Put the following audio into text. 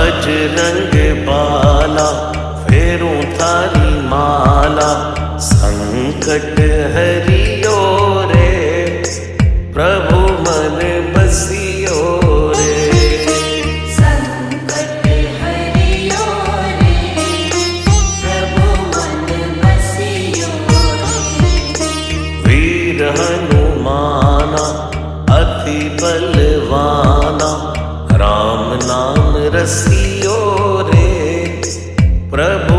बजरंग बाला फेरूं थारी माला, संकट हरियो रे प्रभु मन बसियो रे। संकट हरियो रे प्रभु मन बसियो रे। वीर हनुमाना अति बलवाना, राम नाम रसियो रे प्रभु